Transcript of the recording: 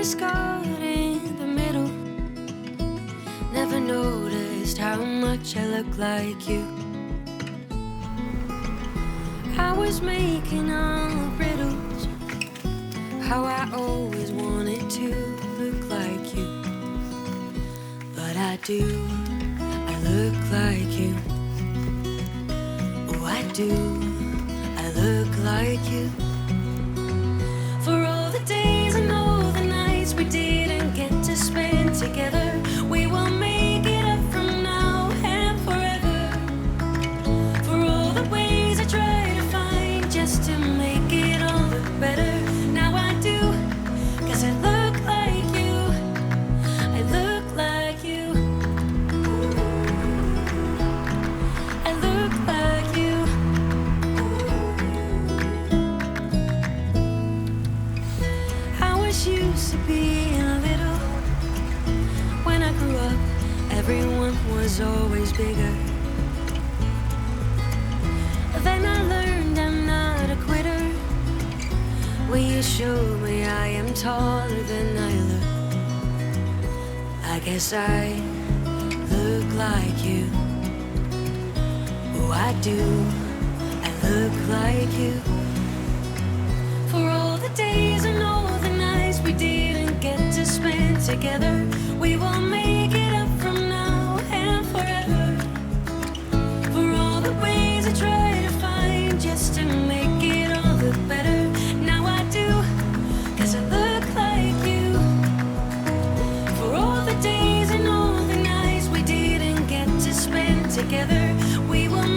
just got in the middle. Never noticed how much I look like you. I was making all riddles, how I always wanted to look like you. But I do, I look like you. Oh, I do, I look like you. For all the days and all the nights we didn't get to spend together, we will make it up from now and forever. For all the ways I try to find just to make it all look better, now I do, 'cause I look like you. I look like you. I look like you. I was used to being little. When I grew up, everyone was always bigger. Then I learned I'm not a quitter. Will you show me I am taller than I look? I guess I look like you. Oh, I do, I look like you. For all the days and all the nights we didn't get to spend together, we will make it up from now and forever. For all the ways I try to find just to make it all look better, now I do, 'cause I look like you. For all the days and all the nights we didn't get to spend together, we will